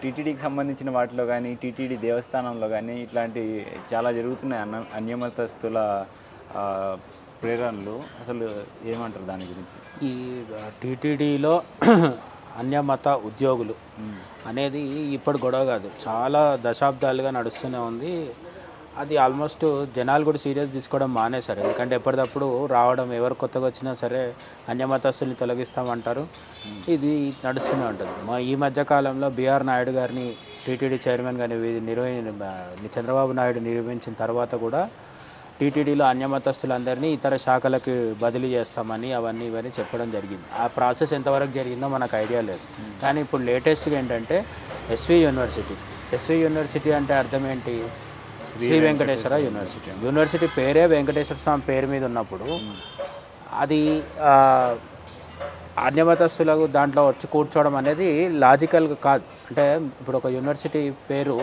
టీటీడీకి సంబంధించిన వాటిలో కానీ, టీటీడీ దేవస్థానంలో కానీ ఇట్లాంటి చాలా జరుగుతున్నాయి అన్యమతస్థుల ప్రేరణలు. అసలు ఏమంటారు దాని గురించి? ఈ టీటీడీలో అన్యమత ఉద్యోగులు అనేది ఇప్పుడు గొడవ కాదు, చాలా దశాబ్దాలుగా నడుస్తూనే ఉంది. అది ఆల్మోస్ట్ జనాలు కూడా సీరియస్ తీసుకోవడం మానేశారు. ఎందుకంటే ఎప్పటికప్పుడు రావడం, ఎవరు కొత్తగా వచ్చినా సరే అన్యమతస్తుల్ని తొలగిస్తామంటారు. ఇది నడుస్తూనే ఉంటుంది. ఈ మధ్యకాలంలో బిఆర్ నాయుడు గారిని టీటీడీ చైర్మన్ గారిని చంద్రబాబు నాయుడు నిర్వహించిన తర్వాత కూడా టీటీడీలో అన్యమతస్తులందరినీ ఇతర శాఖలకి బదిలీ చేస్తామని అవన్నీ ఇవన్నీ చెప్పడం జరిగింది. ఆ ప్రాసెస్ ఎంతవరకు జరిగిందో మనకు ఐడియా లేదు. కానీ ఇప్పుడు లేటెస్ట్గా ఏంటంటే ఎస్వి యూనివర్సిటీ అంటే అర్థం ఏంటి? శ్రీ వెంకటేశ్వర యూనివర్సిటీ పేరే వెంకటేశ్వర స్వామి పేరు మీద ఉన్నప్పుడు అది అన్యమతస్తులకు దాంట్లో వచ్చి కూర్చోవడం అనేది లాజికల్గా కాదు. అంటే ఇప్పుడు ఒక యూనివర్సిటీ పేరు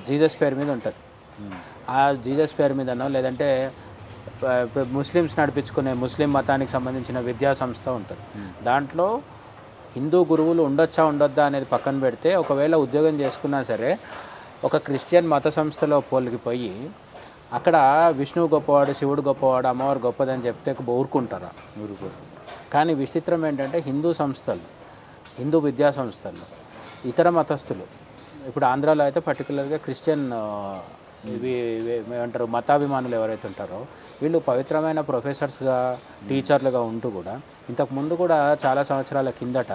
జీసస్ పేరు మీద ఉంటుంది. ఆ జీసస్ పేరు మీదనో లేదంటే ముస్లిమ్స్ నడిపించుకునే ముస్లిం మతానికి సంబంధించిన విద్యా సంస్థ ఉంటుంది. దాంట్లో హిందూ గురువులు ఉండొద్దా అనేది పక్కన పెడితే, ఒకవేళ ఉద్యోగం చేసుకున్నా సరే ఒక క్రిస్టియన్ మత సంస్థలో పోలిగిపోయి అక్కడ విష్ణువు గొప్పవాడు, శివుడు గొప్పవాడు, అమ్మవారు గొప్పదని చెప్తే ఊరుకుంటారా? కానీ విచిత్రం ఏంటంటే హిందూ విద్యా సంస్థలు ఇతర మతస్థులు, ఇప్పుడు ఆంధ్రాలో అయితే పర్టికులర్గా క్రిస్టియన్ ఏమంటారు మతాభిమానులు ఎవరైతే ఉంటారో వీళ్ళు పవిత్రమైన ప్రొఫెసర్స్గా, టీచర్లుగా ఉంటూ కూడా ఇంతకుముందు కూడా చాలా సంవత్సరాల కిందట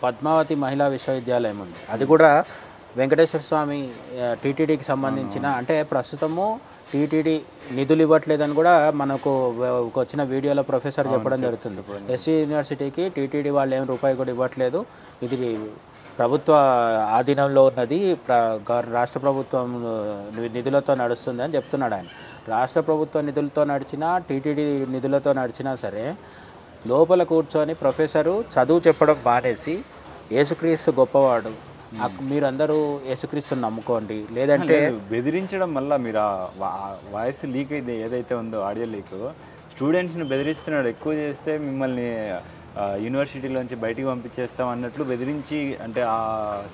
పద్మావతి మహిళా విశ్వవిద్యాలయం ఉంది. అది కూడా వెంకటేశ్వర స్వామి టీటీడీకి సంబంధించిన, అంటే ప్రస్తుతము టీటీడీ నిధులు ఇవ్వట్లేదని కూడా మనకు వచ్చిన వీడియోలో ప్రొఫెసర్ చెప్పడం జరుగుతుంది. ఎస్సీ యూనివర్సిటీకి టీటీడీ వాళ్ళు ఏం రూపాయి కూడా ఇవ్వట్లేదు, ఇది ప్రభుత్వ ఆధీనంలో ఉన్నది, రాష్ట్ర ప్రభుత్వం నిధులతో నడుస్తుంది అని చెప్తున్నాడు ఆయన. రాష్ట్ర ప్రభుత్వ నిధులతో నడిచినా, టీటీడీ నిధులతో నడిచినా సరే లోపల కూర్చొని ప్రొఫెసరు చదువు చెప్పడం మానేసి యేసుక్రీస్తు గొప్పవాడు, మీరందరూ యేసుక్రీస్తుని నమ్ముకోండి, లేదంటే బెదిరించడం వల్ల మీరు వాయిస్ లీక్ అయితే ఏదైతే ఉందో ఆడియో లీక్, స్టూడెంట్స్ని బెదిరిస్తున్నాడు. ఎక్కువ చేస్తే మిమ్మల్ని యూనివర్సిటీలోంచి బయటికి పంపించేస్తాం అన్నట్లు బెదిరించి, అంటే ఆ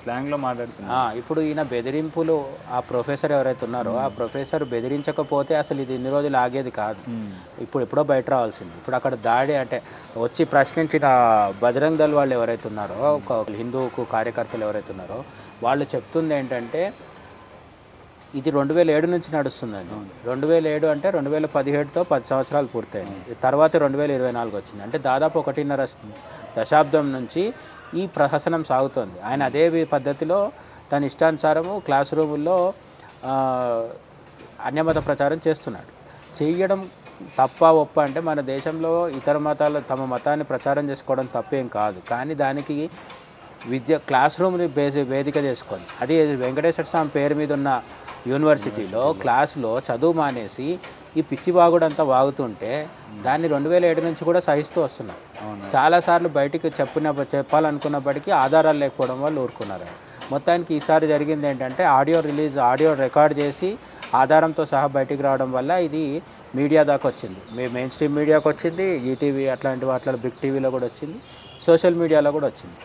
స్లాంగ్లో మాట్లాడుతున్నా. ఇప్పుడు ఈయన బెదిరింపులు, ఆ ప్రొఫెసర్ ఎవరైతే ఉన్నారో ఆ ప్రొఫెసర్ బెదిరించకపోతే అసలు ఇది ఇన్ని రోజులు ఆగేది కాదు. ఇప్పుడు ఎప్పుడో బయట రావాల్సింది. ఇప్పుడు అక్కడ దాడి అంటే వచ్చి ప్రశ్నించిన బజరంగ్ దళ్ వాళ్ళు ఎవరైతే ఉన్నారో, ఒక హిందూకు కార్యకర్తలు ఎవరైతే ఉన్నారో వాళ్ళు చెప్తుంది ఏంటంటే ఇది 2007 నుంచి నడుస్తుందండి. 2007 అంటే 2017తో 10 సంవత్సరాలు పూర్తయింది. తర్వాత 2024 వచ్చింది. అంటే దాదాపు 1.5 దశాబ్దం నుంచి ఈ ప్రహసనం సాగుతోంది. ఆయన అదే పద్ధతిలో తన ఇష్టానుసారము క్లాస్ రూముల్లో అన్యమత ప్రచారం చేస్తున్నాడు. చేయడం తప్ప ఒప్ప అంటే మన దేశంలో ఇతర మతాలు తమ మతాన్ని ప్రచారం చేసుకోవడం తప్పేం కాదు. కానీ దానికి క్లాస్ రూమ్ని వేదిక చేసుకొని, అది వెంకటేశ్వర స్వామి పేరు మీద ఉన్న యూనివర్సిటీలో క్లాసులో చదువు మానేసి ఈ పిచ్చి వాగుడంతా వాగుతుంటే దాన్ని 2007 నుంచి కూడా సహిస్తూ వస్తున్నారు. చాలాసార్లు బయటికి చెప్పాలనుకున్నప్పటికీ ఆధారాలు లేకపోవడం వల్ల ఊరుకున్నారు. మొత్తానికి ఈసారి జరిగింది ఏంటంటే ఆడియో రికార్డ్ చేసి ఆధారంతో సహా బయటికి రావడం వల్ల ఇది మీడియా దాకా వచ్చింది. మెయిన్ స్ట్రీమ్ మీడియాకి వచ్చింది, ఈటీవీ అట్లాంటి వాటిలో బిగ్ టీవీలో కూడా వచ్చింది, సోషల్ మీడియాలో కూడా వచ్చింది.